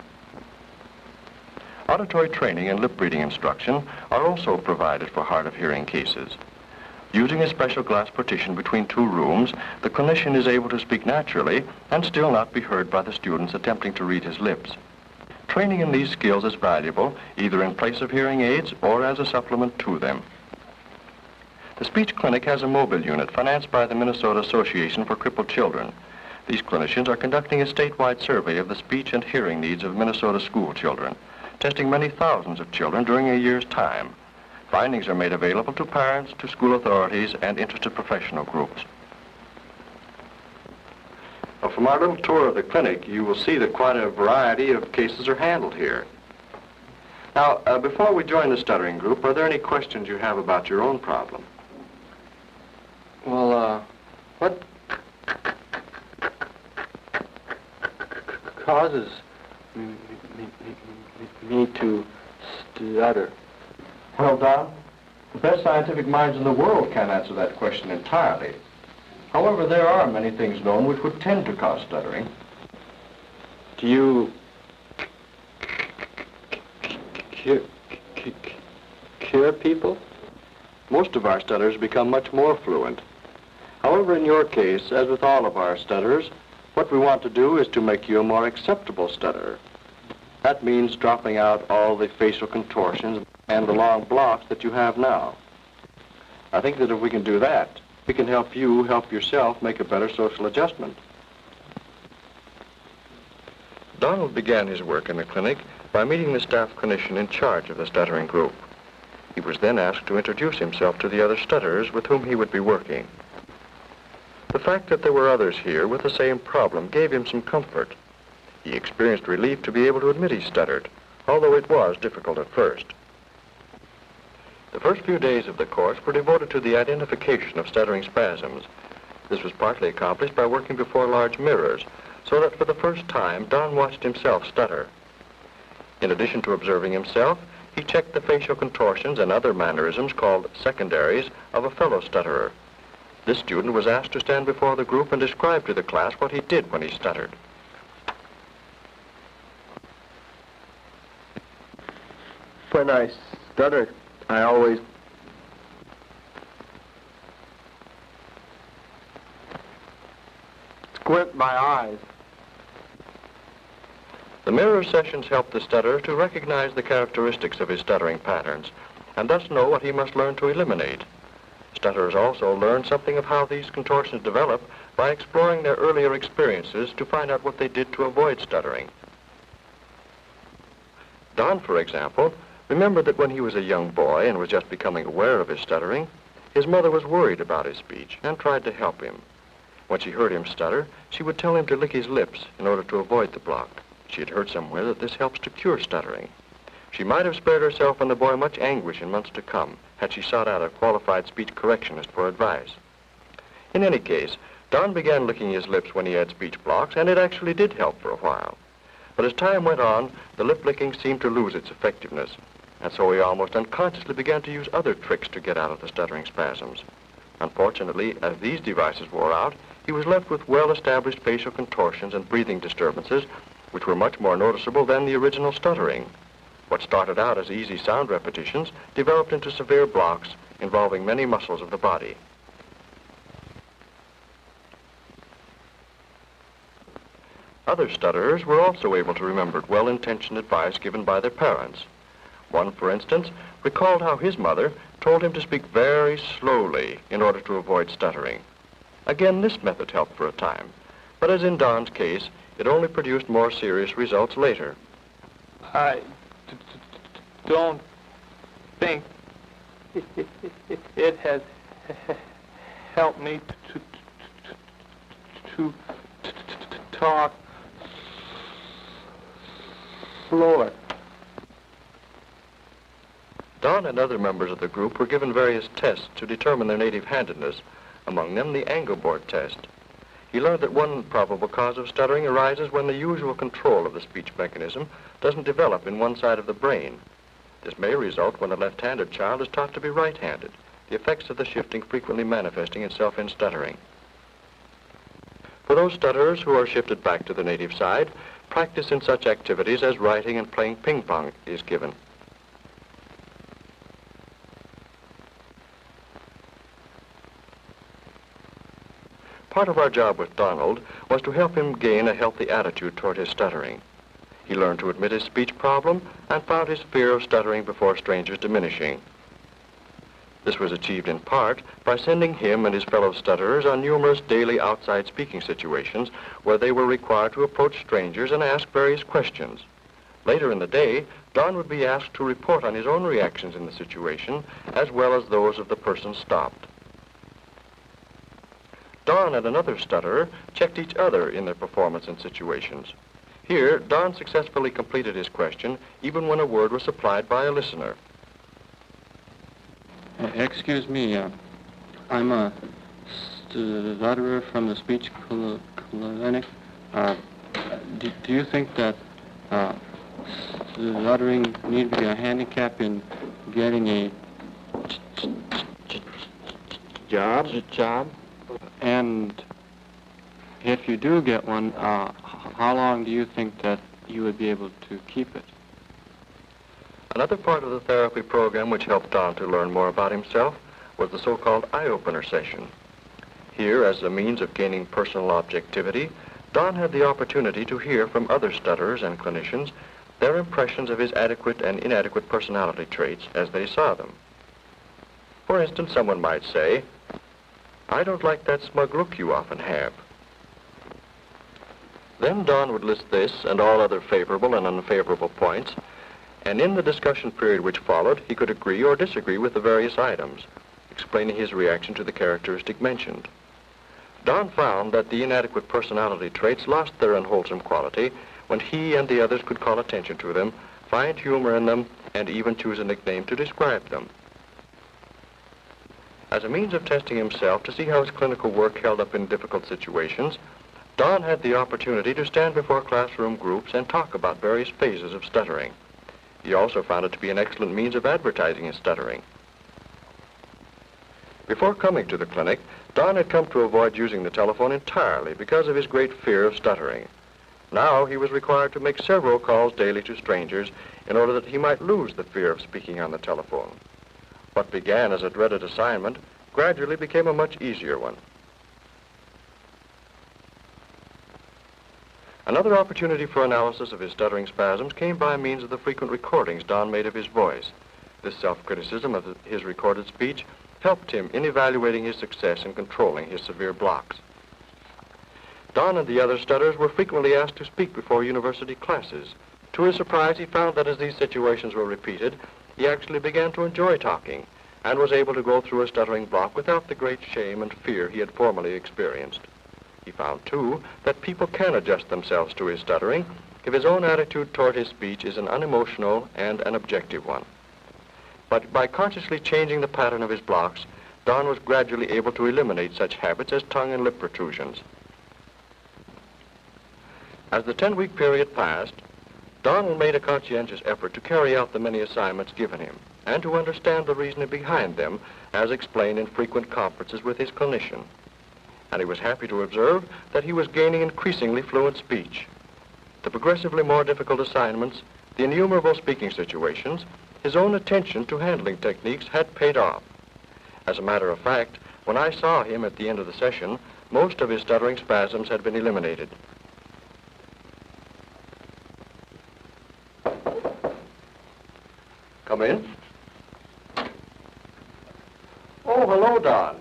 Auditory training and lip reading instruction are also provided for hard of hearing cases. Using a special glass partition between 2 rooms, the clinician is able to speak naturally and still not be heard by the students attempting to read his lips. Training in these skills is valuable either in place of hearing aids or as a supplement to them. The speech clinic has a mobile unit financed by the Minnesota Association for Crippled Children. These clinicians are conducting a statewide survey of the speech and hearing needs of Minnesota school children, testing many thousands of children during a year's time. Findings are made available to parents, to school authorities, and interested professional groups. Well, from our little tour of the clinic, you will see that quite a variety of cases are handled here. Now, before we join the stuttering group, are there any questions you have about your own problem? Well, what causes me to stutter? Well, Don, the best scientific minds in the world can't answer that question entirely. However, there are many things known which would tend to cause stuttering. Do you cure people? Most of our stutterers become much more fluent. However, in your case, as with all of our stutterers, what we want to do is to make you a more acceptable stutterer. That means dropping out all the facial contortions and the long blocks that you have now. I think that if we can do that, we can help you help yourself make a better social adjustment. Donald began his work in the clinic by meeting the staff clinician in charge of the stuttering group. He was then asked to introduce himself to the other stutterers with whom he would be working. The fact that there were others here with the same problem gave him some comfort. He experienced relief to be able to admit he stuttered, although it was difficult at first. The first few days of the course were devoted to the identification of stuttering spasms. This was partly accomplished by working before large mirrors, so that for the first time, Don watched himself stutter. In addition to observing himself, he checked the facial contortions and other mannerisms called secondaries of a fellow stutterer. This student was asked to stand before the group and describe to the class what he did when he stuttered. When I stutter, I always squint my eyes. The mirror sessions helped the stutterer to recognize the characteristics of his stuttering patterns and thus know what he must learn to eliminate. Stutterers also learn something of how these contortions develop by exploring their earlier experiences to find out what they did to avoid stuttering. Don, for example, remembered that when he was a young boy and was just becoming aware of his stuttering, his mother was worried about his speech and tried to help him. When she heard him stutter, she would tell him to lick his lips in order to avoid the block. She had heard somewhere that this helps to cure stuttering. She might have spared herself and the boy much anguish in months to come had she sought out a qualified speech correctionist for advice. In any case, Don began licking his lips when he had speech blocks, and it actually did help for a while. But as time went on, the lip licking seemed to lose its effectiveness, and so he almost unconsciously began to use other tricks to get out of the stuttering spasms. Unfortunately, as these devices wore out, he was left with well-established facial contortions and breathing disturbances, which were much more noticeable than the original stuttering. What started out as easy sound repetitions developed into severe blocks involving many muscles of the body. Other stutterers were also able to remember well-intentioned advice given by their parents. One, for instance, recalled how his mother told him to speak very slowly in order to avoid stuttering. Again, this method helped for a time, but as in Don's case, it only produced more serious results later. I don't think it has helped me to talk slower. Don and other members of the group were given various tests to determine their native-handedness, among them the Engelbart test. He learned that one probable cause of stuttering arises when the usual control of the speech mechanism doesn't develop in one side of the brain. This may result when a left-handed child is taught to be right-handed, the effects of the shifting frequently manifesting itself in stuttering. For those stutterers who are shifted back to the native side, practice in such activities as writing and playing ping pong is given. Part of our job with Donald was to help him gain a healthy attitude toward his stuttering. He learned to admit his speech problem and found his fear of stuttering before strangers diminishing. This was achieved in part by sending him and his fellow stutterers on numerous daily outside speaking situations where they were required to approach strangers and ask various questions. Later in the day, Don would be asked to report on his own reactions in the situation as well as those of the person stopped. Don and another stutterer checked each other in their performance in situations. Here, Don successfully completed his question even when a word was supplied by a listener. Excuse me, I'm a stutterer from the speech clinic. Do you think that stuttering needs to be a handicap in getting a job? And if you do get one, how long do you think that you would be able to keep it? Another part of the therapy program which helped Don to learn more about himself was the so-called eye-opener session. Here, as a means of gaining personal objectivity, Don had the opportunity to hear from other stutterers and clinicians their impressions of his adequate and inadequate personality traits as they saw them. For instance, someone might say, "I don't like that smug look you often have." Then Don would list this and all other favorable and unfavorable points, and in the discussion period which followed, he could agree or disagree with the various items, explaining his reaction to the characteristic mentioned. Don found that the inadequate personality traits lost their unwholesome quality when he and the others could call attention to them, find humor in them, and even choose a nickname to describe them. As a means of testing himself to see how his clinical work held up in difficult situations, Don had the opportunity to stand before classroom groups and talk about various phases of stuttering. He also found it to be an excellent means of advertising his stuttering. Before coming to the clinic, Don had come to avoid using the telephone entirely because of his great fear of stuttering. Now he was required to make several calls daily to strangers in order that he might lose the fear of speaking on the telephone. What began as a dreaded assignment gradually became a much easier one. Another opportunity for analysis of his stuttering spasms came by means of the frequent recordings Don made of his voice. This self-criticism of his recorded speech helped him in evaluating his success in controlling his severe blocks. Don and the other stutterers were frequently asked to speak before university classes. To his surprise, he found that as these situations were repeated, he actually began to enjoy talking and was able to go through a stuttering block without the great shame and fear he had formerly experienced. He found, too, that people can adjust themselves to his stuttering if his own attitude toward his speech is an unemotional and an objective one. But by consciously changing the pattern of his blocks, Don was gradually able to eliminate such habits as tongue and lip protrusions. As the 10-week period passed, Donald made a conscientious effort to carry out the many assignments given him and to understand the reasoning behind them as explained in frequent conferences with his clinician. And he was happy to observe that he was gaining increasingly fluent speech. The progressively more difficult assignments, the innumerable speaking situations, his own attention to handling techniques had paid off. As a matter of fact, when I saw him at the end of the session, most of his stuttering spasms had been eliminated. Come in. Oh, hello, Don.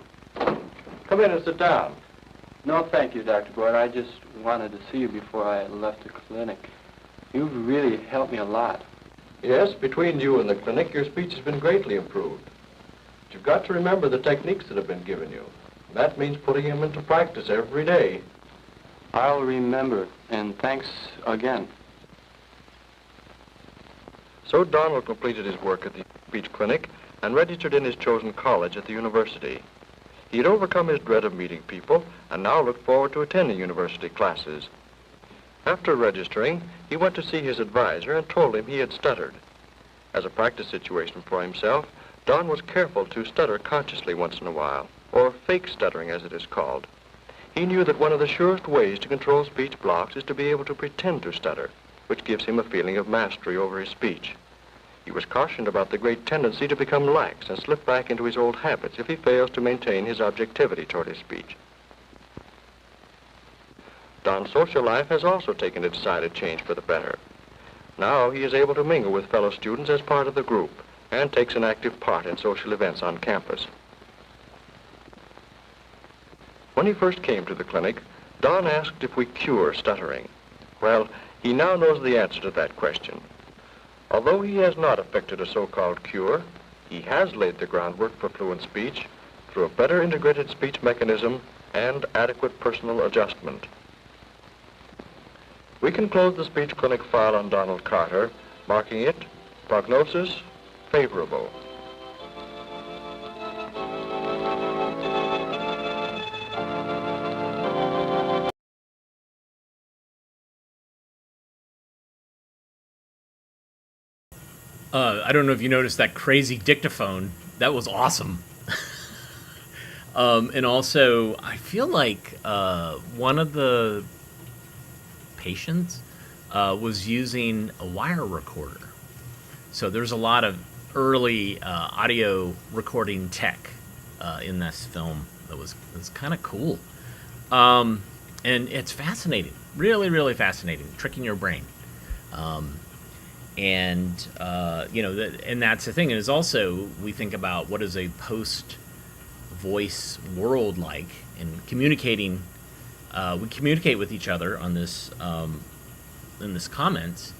Come in and sit down. No, thank you, Dr. Boyd. I just wanted to see you before I left the clinic. You've really helped me a lot. Yes, between you and the clinic, your speech has been greatly improved. But you've got to remember the techniques that have been given you. That means putting them into practice every day. I'll remember, and thanks again. So Donald completed his work at the speech clinic and registered in his chosen college at the university. He had overcome his dread of meeting people and now looked forward to attending university classes. After registering, he went to see his advisor and told him he had stuttered. As a practice situation for himself, Don was careful to stutter consciously once in a while, or fake stuttering as it is called. He knew that one of the surest ways to control speech blocks is to be able to pretend to stutter, which gives him a feeling of mastery over his speech. He was cautioned about the great tendency to become lax and slip back into his old habits if he fails to maintain his objectivity toward his speech. Don's social life has also taken a decided change for the better. Now he is able to mingle with fellow students as part of the group and takes an active part in social events on campus. When he first came to the clinic, Don asked if we cure stuttering. Well, he now knows the answer to that question. Although he has not effected a so-called cure, he has laid the groundwork for fluent speech through a better integrated speech mechanism and adequate personal adjustment. We can close the speech clinic file on Donald Carter, marking it prognosis favorable. I don't know if you noticed that crazy dictaphone. That was awesome. And also, I feel like one of the patients was using a wire recorder. So there's a lot of early audio recording tech in this film that was kind of cool. And it's fascinating. Really, really fascinating. Tricking your brain. And that's the thing. And is also, we think about what is a post-voice world like, and communicating. We communicate with each other on this in this comments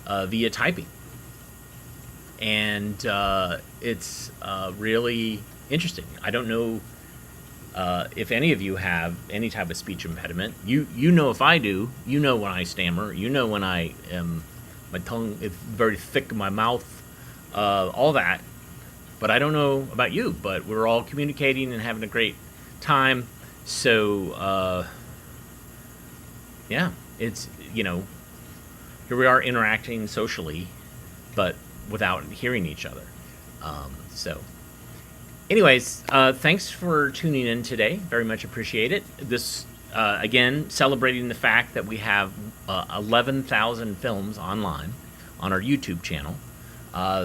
via typing, and it's really interesting. I don't know if any of you have any type of speech impediment, you know if I do, you know when I stammer, you know when I am, my tongue is very thick in my mouth, all that. But I don't know about you, but we're all communicating and having a great time. So, yeah, it's, here we are interacting socially, but without hearing each other. So, anyways, thanks for tuning in today. Very much appreciate it. This, again, celebrating the fact that we have 11,000 films online on our YouTube channel.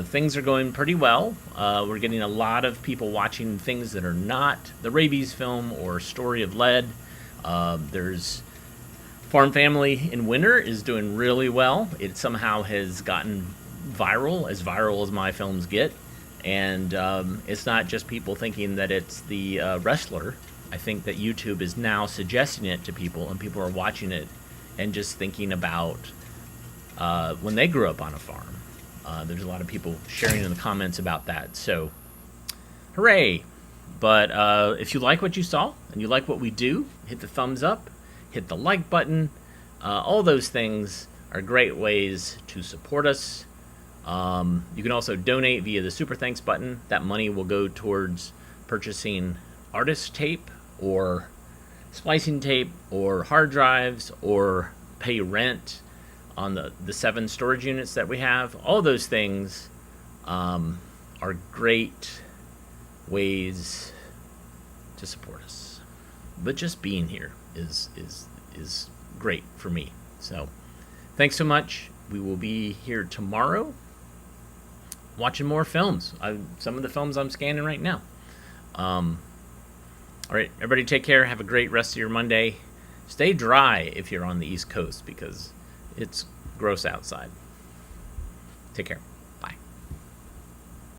Things are going pretty well. We're getting a lot of people watching things that are not the Rabies film or Story of Lead. There's Farm Family in Winter is doing really well. It somehow has gotten viral as my films get. And it's not just people thinking that it's the wrestler. I think that YouTube is now suggesting it to people, and people are watching it and just thinking about when they grew up on a farm. There's a lot of people sharing in the comments about that. So, hooray! But if you like what you saw and you like what we do, hit the thumbs up, hit the like button. All those things are great ways to support us. You can also donate via the Super Thanks button. That money will go towards purchasing artist tape or splicing tape or hard drives or pay rent on the 7 storage units that we have. All those things are great ways to support us. But just being here is great for me. So thanks so much. We will be here tomorrow watching more films. Some of the films I'm scanning right now. All right, everybody take care. Have a great rest of your Monday. Stay dry if you're on the East Coast because it's gross outside. Take care.